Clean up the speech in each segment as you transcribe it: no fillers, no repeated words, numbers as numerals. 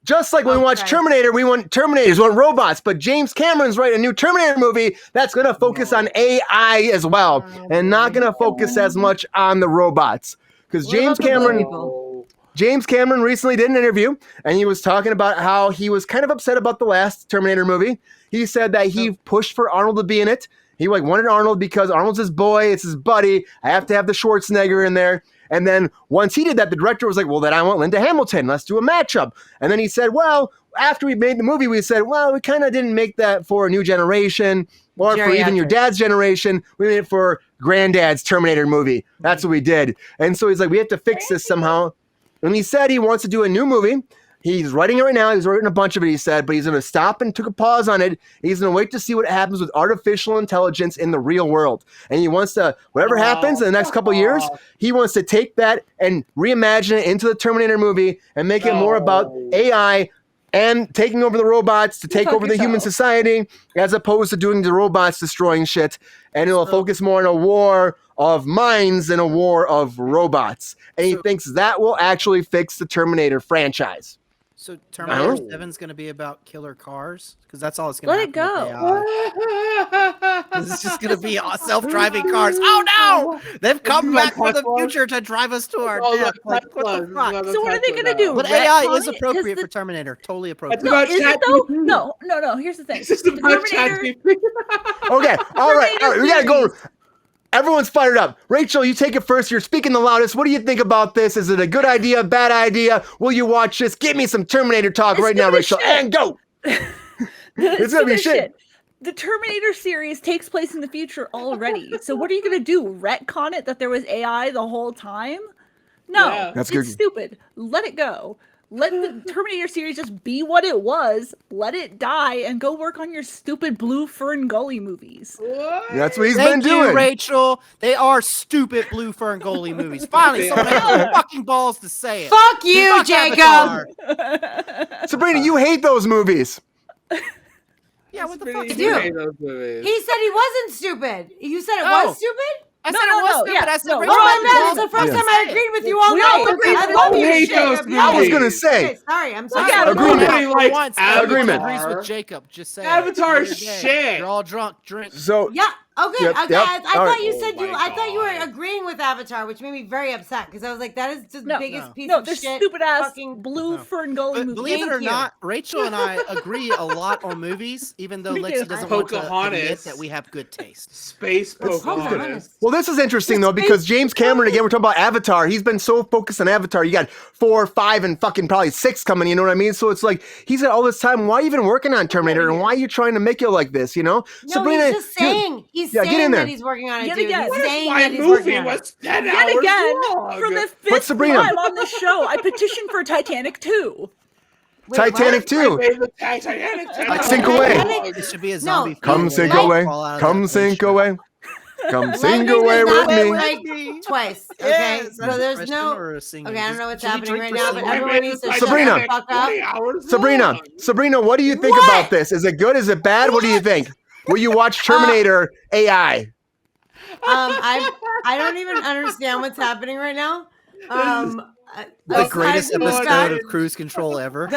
Just like when we watch Terminator, we want Terminators, we want robots. But James Cameron's writing a new Terminator movie that's going to focus on AI as well, and not going to focus as much on the robots. Because James Cameron recently did an interview, and he was talking about how he was kind of upset about the last Terminator movie. He said that he pushed for Arnold to be in it. He wanted Arnold because Arnold's his boy, it's his buddy. I have to have the Schwarzenegger in there. And then once he did that, the director was like, well, then I want Linda Hamilton. Let's do a matchup. And then he said, well, after we made the movie, we said, well, we kind of didn't make that for a new generation or for even your dad's generation. We made it for granddad's Terminator movie. That's what we did. And so he's like, we have to fix this somehow. And he said he wants to do a new movie. He's writing it right now. He's writing a bunch of it, he said, but he's going to stop and took a pause on it. He's going to wait to see what happens with artificial intelligence in the real world. And he wants to, whatever happens in the next couple of years, he wants to take that and reimagine it into the Terminator movie and make it more about AI and taking over the robots to take over the human society, as opposed to doing the robots destroying shit. And it'll focus more on a war of minds than a war of robots. And he thinks that will actually fix the Terminator franchise. So Terminator 7 is going to be about killer cars? Because that's all it's going to be. Let it go. This is just going to be self-driving cars. Oh, no! They've come back from the future to drive us to our death. Like, what the fuck? So what are they going to do? But AI is appropriate for Terminator. Totally appropriate. No, is it though? No. Here's the thing. It's just about Okay, all right. We got to go. Everyone's fired up. Rachel, you take it first. You're speaking the loudest. What do you think about this? Is it a good idea, bad idea? Will you watch this? Give me some Terminator talk right now, Rachel. And go. It's going to be shit. The Terminator series takes place in the future already. So what are you going to do? Retcon it that there was AI the whole time? No, that's it's stupid. Let it go. Let the Terminator series just be what it was. Let it die and go work on your stupid Blue Fern Gully movies. What? That's what he's been doing. Thank you, Rachel. They are stupid Blue Fern Gully movies. Finally, someone has the fucking balls to say it. Fuck you, Jacob. Sabrina, you hate those movies. Yeah, what the fuck? He said he wasn't stupid. You said it was stupid? I said it was stupid. I said Rachel. That's the first time I agreed with you all night. I was going to say. Sorry, I'm sorry. Agreement. Agrees with Jacob. Just say Avatar is shit. You're all drunk. Drink. So yeah. Okay. I thought you said I thought you were agreeing with Avatar, which made me very upset because I was like, that is the biggest piece of shit. Stupid ass Blue Fern Gully movie. Believe it or not, Rachel and I agree a lot on movies, even though Lexi doesn't want to admit that we have good taste. Space Pocahontas. Well, this is interesting though, because James Cameron, again, we're talking about Avatar. He's been so focused on Avatar. You got 4, 5, and fucking probably 6 coming. You know what I mean? So it's like he's got all this time. Why are you even working on Terminator? And why are you trying to make it like this? You know? No, Sabrina, he's just saying. He's saying that he's working on it, dude. He's saying that he's working on it. Yet again, for the 5th time on this show, I petitioned for Titanic 2. Wait, Titanic 2. Sink away. It should be a zombie. Come sink away. Come sink away. Come sing away with me. Like twice. Okay, so there's no. Okay, I don't know what's happening right now, but everyone needs to shut the fuck up. Sabrina, what do you think about this? Is it good? Is it bad? What do you think? Will you watch Terminator AI? I don't even understand what's happening right now. The greatest episode of Cruise Control ever.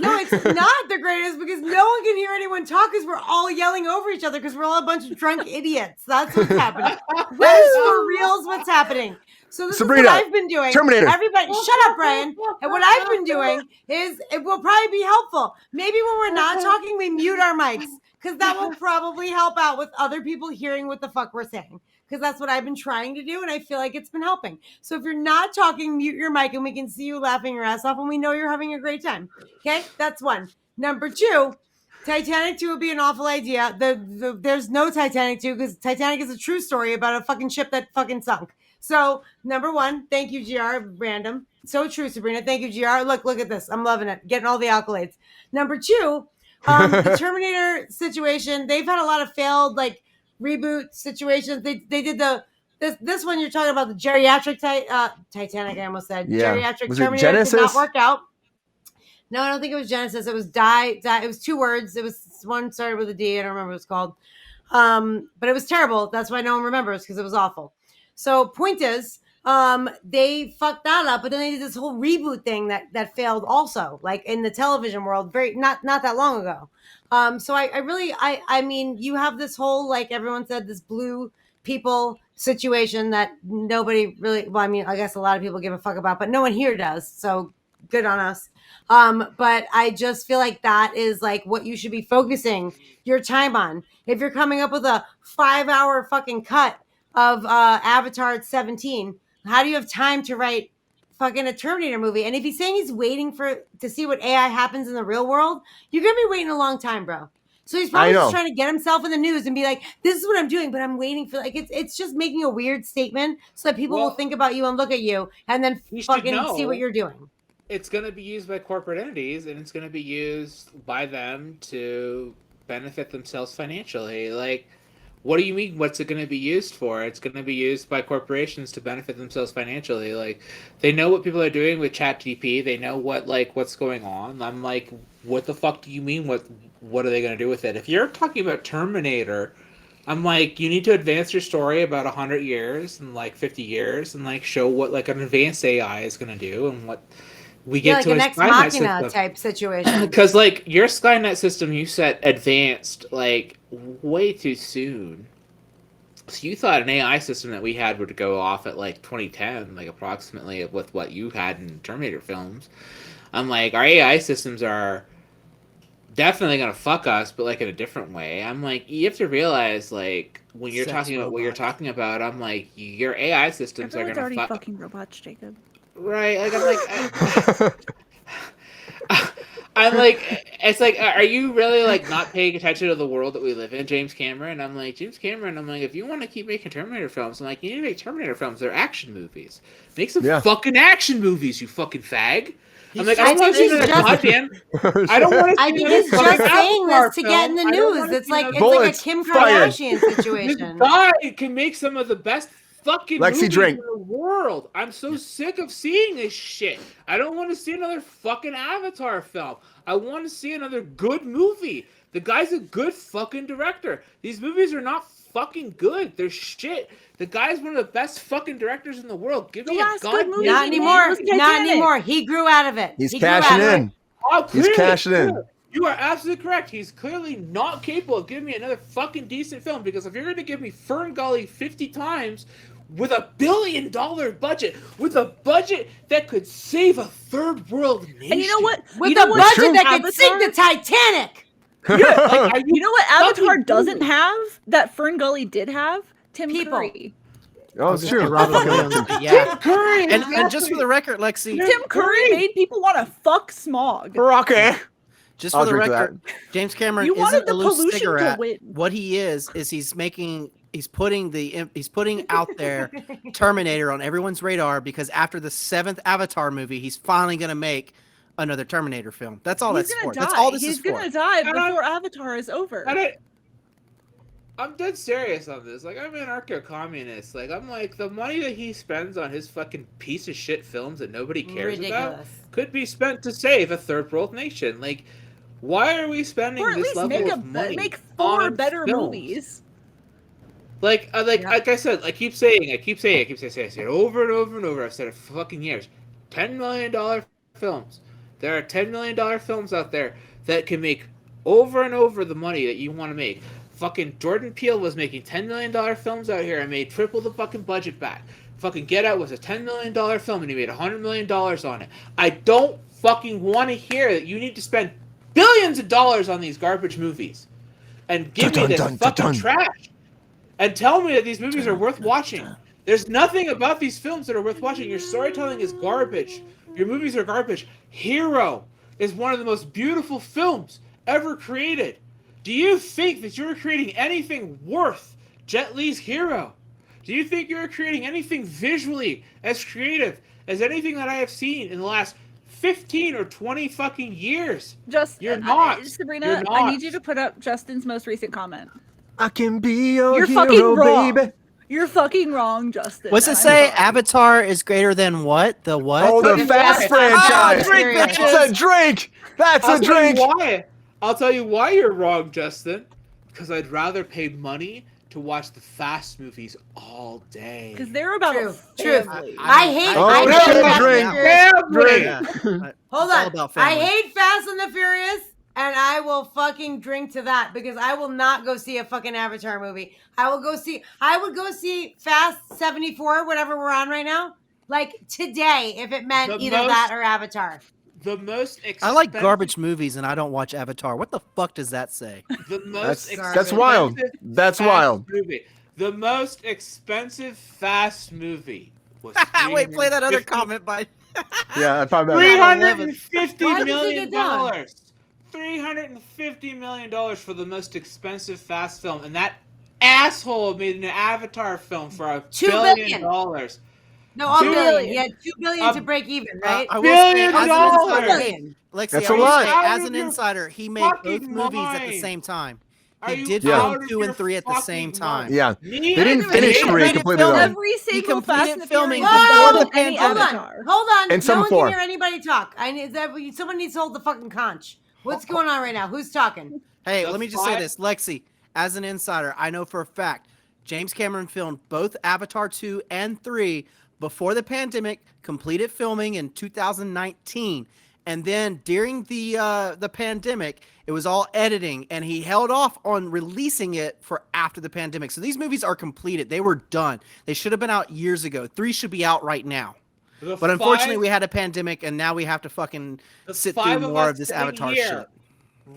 No, it's not the greatest because no one can hear anyone talk because we're all yelling over each other because we're all a bunch of drunk idiots. That's what's happening. That is for reals what's happening. So this Sabrina, is what I've been doing. Terminator. Everybody, shut up, Brian. And what I've been doing is it will probably be helpful. Maybe when we're not talking, we mute our mics because that will probably help out with other people hearing what the fuck we're saying. Because that's what I've been trying to do, and I feel like it's been helping. So if you're not talking, mute your mic, and we can see you laughing your ass off, and we know you're having a great time. Okay? That's one. Number 2, Titanic 2 would be an awful idea. There's no Titanic 2, because Titanic is a true story about a fucking ship that fucking sunk. So, number 1, thank you, GR, random. So true, Sabrina. Thank you, GR. Look at this. I'm loving it. Getting all the accolades. Number 2, the Terminator situation, they've had a lot of failed, reboot situations. They did this one you're talking about, the geriatric Titanic. I almost said geriatric Terminator did not work out. No, I don't think it was Genesis. It was die. It was 2 words. It was one started with a D. I don't remember what it was called. But it was terrible. That's why no one remembers because it was awful. So point is, they fucked that up, but then they did this whole reboot thing that failed also, like in the television world, very not that long ago. So I mean, you have this whole, like everyone said, this blue people situation that nobody really, well, I mean, I guess a lot of people give a fuck about, but no one here does. So good on us. But I just feel like that is like what you should be focusing your time on. If you're coming up with a 5-hour fucking cut of Avatar at 17, how do you have time to write fucking a Terminator movie? And if he's saying he's waiting to see what AI happens in the real world, you're gonna be waiting a long time, bro. So he's probably just trying to get himself in the news and be like, this is what I'm doing, but I'm waiting for, like, it's just making a weird statement so that people will think about you and look at you and then fucking see what you're doing. It's going to be used by corporate entities, and it's going to be used by them to benefit themselves financially. Like, what do you mean, what's it going to be used for? It's going to be used by corporations to benefit themselves financially. Like, they know what people are doing with ChatGPT. They know what's going on. I'm like, what the fuck do you mean? What are they going to do with it? If you're talking about Terminator, I'm like, you need to advance your story about 100 years and like 50 years and like show what like an advanced AI is going to do and what we get to like an Ex Machina type situation. Because like your Skynet system, you set advanced like way too soon. So you thought an AI system that we had would go off at like 2010, like approximately with what you had in Terminator films. I'm like, our AI systems are definitely gonna fuck us, but like in a different way. I'm like, you have to realize, like, when you're talking about what you're talking about, I'm like, your AI systems are gonna fucking robots, Jacob. Right? Like, I'm like, it's like, are you really like not paying attention to the world that we live in, James Cameron? I'm like, James Cameron. I'm like, if you want to keep making Terminator films, I'm like, you need to make Terminator films. They're action movies. Make some fucking action movies, you fucking fag. I'm like, I don't want to see another goddamn. I don't want to. I think he's just saying this to get in the news. It's like a Kim Kardashian situation. This guy can make some of the best fucking Lexi, movies drink. in the world. I'm so sick of seeing this shit. I don't want to see another fucking Avatar film. I want to see another good movie. The guy's a good fucking director. These movies are not fucking good. They're shit. The guy's one of the best fucking directors in the world. Give me a goddamn. Not anymore. Not anymore. He grew out of it. He's cashing in. He's cashing in. You are absolutely correct. He's clearly not capable of giving me another fucking decent film, because if you're going to give me Fern Gully 50 times with $1 billion budget, with a budget that could save a third world nation. And you know what? With a budget that could sink the Titanic. Yeah, like, you know what Avatar doesn't have that Fern Gully did have? Tim Curry. Oh, it's true. Yeah. Tim Curry. And just for the record, Lexi, Tim Curry made people want to fuck Smog. Rocky. just for the record, James Cameron You wanted isn't the a loose pollution to cigarette. win. What he is he's putting out there Terminator on everyone's radar, because after the 7th Avatar movie, he's finally going to make another Terminator film. That's all He's that's gonna for. die. That's all this He's is for. gonna die before Avatar is over. I'm dead serious on this. Like, I'm an anarcho-communist. Like, I'm like, the money that he spends on his fucking piece of shit films that nobody cares about could be spent to save a third world nation. Like, why are we spending this level of money? Make 4 better films? movies. Like I said, I keep saying it over and over and over. I've said it for fucking years. $10 million films. There are $10 million films out there that can make over and over the money that you want to make. Fucking Jordan Peele was making $10 million films out here and made triple the fucking budget back. Fucking Get Out was a $10 million film and he made $100 million on it. I don't fucking want to hear that you need to spend billions of dollars on these garbage movies and give me this fucking trash and tell me that these movies are worth watching. There's nothing about these films that are worth watching. Your storytelling is garbage. Your movies are garbage. Hero is one of the most beautiful films ever created. Do you think that you're creating anything worth Jet Li's Hero? Do you think you're creating anything visually as creative as anything that I have seen in the last 15 or 20 fucking years? You're not. Sabrina, You're not. I need you to put up Justin's most recent comment. I can be your You're hero, fucking wrong. baby. You're fucking wrong, Justin. What's it say? Avatar is greater than what? The what? Oh, the Fast franchise. drink, That's bitches. a drink. That's a drink. I'll tell you why you're wrong, Justin. Because I'd rather pay money to watch the Fast movies all day. Because they're about True. family. I hate. Oh, I shit, hate Fast and drink. the Furious. Yeah. Drink. Hold It's all on. about I family. hate Fast and the Furious, and I will fucking drink to that because I will not go see a fucking Avatar movie. I would go see Fast 74, whatever we're on right now, like today, if it meant either that or Avatar. The most expensive, I like garbage movies and I don't watch Avatar. What the fuck does that say? The most That's wild. That's wild. Movie. The most expensive Fast movie was Wait, play that other $350 comment by. Yeah, I found that. $350 Why did you million. take it down? $350 million for the most expensive Fast film, and that asshole made an Avatar film for $2 $1 billion. No, $1 $2 billion. Yeah, $2 billion to break even, right? I will say, $1 as an billion. insider, billion. Lexi, That's I a will lot. say, Out as of an your insider, he made both fucking movies at the mind. same time. Are He you did out film of 2 and your 3 at the same fucking time. mind? Yeah. Me? They didn't And finish he 3 completed completely filming. though. Every single completed Fast and the filming Furious before movie the of any pandemic. Avatar. Hold on. And some no one four. can hear anybody talk. Someone needs to hold the fucking conch. What's going on right now? Who's talking? Hey, The let me just say five- this, Lexi. As an insider, I know for a fact James Cameron filmed both Avatar 2 and 3 before the pandemic, completed filming in 2019, and then during the pandemic, it was all editing, and he held off on releasing it for after the pandemic. So these movies are completed; they were done. They should have been out years ago. 3 should be out right now. The But unfortunately, five- we had a pandemic, and now we have to fucking the sit five through of more us of this sitting Avatar here, shit.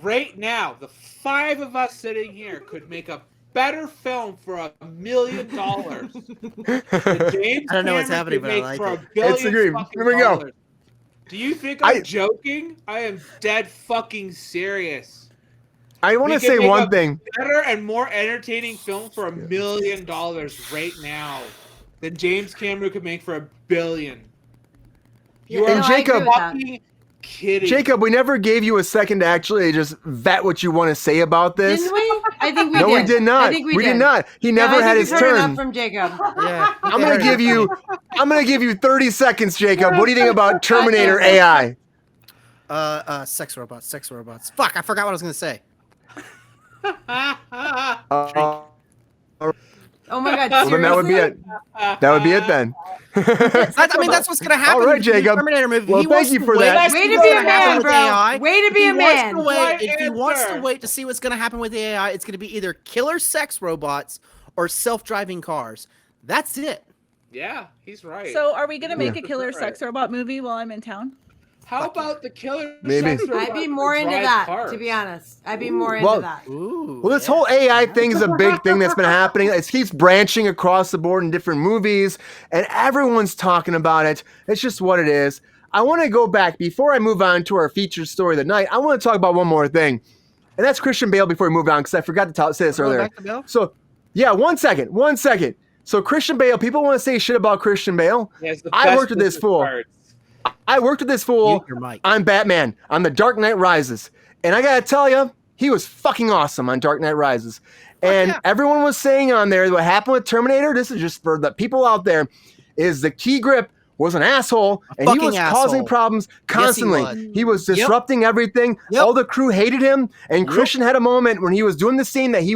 Right now, the 5 of us sitting here could make a better film for $1 million. than James I don't know what's Cameron happening, could but I make like for it. $1 billion. It's a dream. fucking Here we go. dollars. Do you think I'm joking? I am dead fucking serious. I want to We can say make one a thing. Better and more entertaining film for $1 million right now than James Cameron could make for $1 billion. You Yeah, are And Jacob- fucking kidding. Jacob, we never gave you a second to actually just vet what you want to say about this. Didn't we? I think we No, did. we did not. I think we did did. not. He No, never I had think his we've heard enough turn. from Jacob. Yeah, I'm gonna give you 30 seconds, Jacob. What do you think about Terminator AI? Sex robots. Fuck, I forgot what I was gonna say. Oh my god! Well, then that would be seriously? it. That would be it then. I mean, that's what's gonna happen. All right, with the new Jacob. Terminator movie. Well, He thank wants you to for wait that. to Way see to what's be a gonna happen man, with bro. AI. Way to be a He wants man. to wait. Right If he wants to answer. wait to see what's gonna happen with the AI, it's gonna be either killer sex robots or self-driving cars. That's it. Yeah, he's right. So, are we gonna make Yeah. a killer Right. sex robot movie while I'm in town? How about the killer? Maybe. sex robot I'd be that more into drives that, cars? to be honest. I'd be more Well- into that. Ooh. Well, this yeah. whole AI thing is a big thing that's been happening. It keeps branching across the board in different movies, and everyone's talking about it. It's just what it is. I want to go back before I move on to our featured story of the night. I want to talk about one more thing, and that's Christian Bale. Before we move on, because I forgot to say this Going earlier. back to Bill? So, yeah, one second. So Christian Bale. People want to say shit about Christian Bale. He has the I best worked with this business fool. cards. I worked with this fool Mute your mic. on Batman, on The Dark Knight Rises. And I gotta tell you, he was fucking awesome on Dark Knight Rises. And yeah. everyone was saying on there, what happened with Terminator, this is just for the people out there, is the key grip was an asshole, and he fucking was causing asshole. problems constantly. was. He was Yep. disrupting everything. Yep. All the crew hated him, and Yep. Christian had a moment when he was doing the scene that he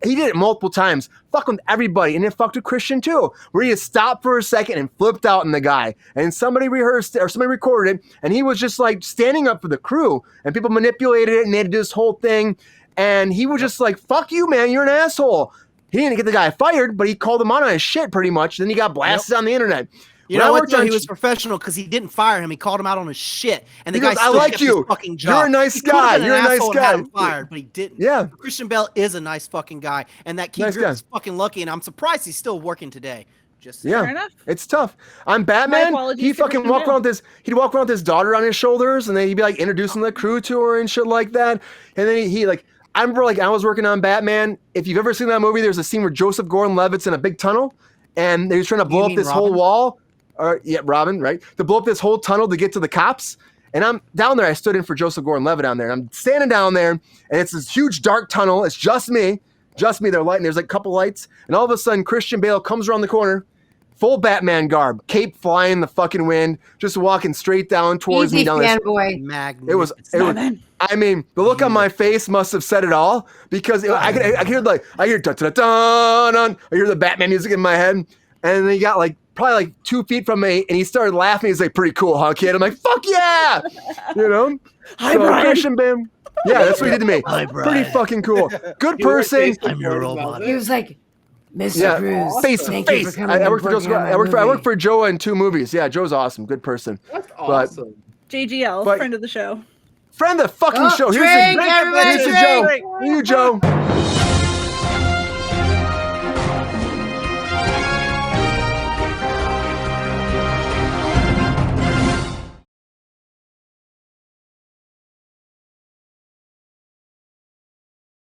did it multiple times, fucking with everybody, and it fucked with Christian too, where he had stopped for a second and flipped out on the guy, and somebody rehearsed it, or somebody recorded it, and he was just like standing up for the crew, and people manipulated it, and they had to do this whole thing, and he was just like, fuck you, man, you're an asshole. He didn't get the guy fired, but he called him out on his shit pretty much, then he got blasted on the internet. You When I know what? worked Though? on He was professional because he didn't fire him. He called him out on his shit, and the He goes, guy "I still like kept you. his fucking You're job. a nice He could've guy. been an You're a nice asshole and had guy." him fired, but he didn't. Yeah. Christian Bale is a nice fucking guy, and that key Nice grip guy. is fucking lucky. And I'm surprised he's still working today. Just Yeah, Fair enough. it's tough. On Batman, apologies he to fucking Christian walk Bale. around with he'd walk around with his daughter on his shoulders, and then he'd be like introducing the crew to her and shit like that. And then he like, I remember like I was working on Batman. If you've ever seen that movie, there's a scene where Joseph Gordon-Levitt's in a big tunnel, and they was trying to blow up mean this whole Robin? wall. Yeah, Robin, right? To blow up this whole tunnel to get to the cops. And I'm down there. I stood in for Joseph Gordon-Levitt down there. And I'm standing down there, and it's this huge dark tunnel. It's just me. They're lighting. There's like a couple lights, and all of a sudden, Christian Bale comes around the corner, full Batman garb, cape flying in the fucking wind, just walking straight down towards me Easy, down this. fanboy. It was. I mean, the look on my face must have said it all because I hear da da da da. I hear the Batman music in my head, and then he got like probably like 2 feet from me, and he started laughing. He's like, "Pretty cool, huh, kid?" I'm like, "Fuck yeah!" You know. Hi, Brian. Christian Bam. Yeah, that's what he did to me. Hi, Brian. Pretty fucking cool. Good person. I'm your robot. He was like, Mr. Yeah, Cruz, face to thank you for face. coming I and worked for working on my I worked movie. for Joe in 2 movies. Yeah, Joe's awesome. Good person. That's awesome. JGL, But- friend of the show. Friend of the fucking Oh, show. drink, everybody, Here's the drink. Joe. Here you, Joe.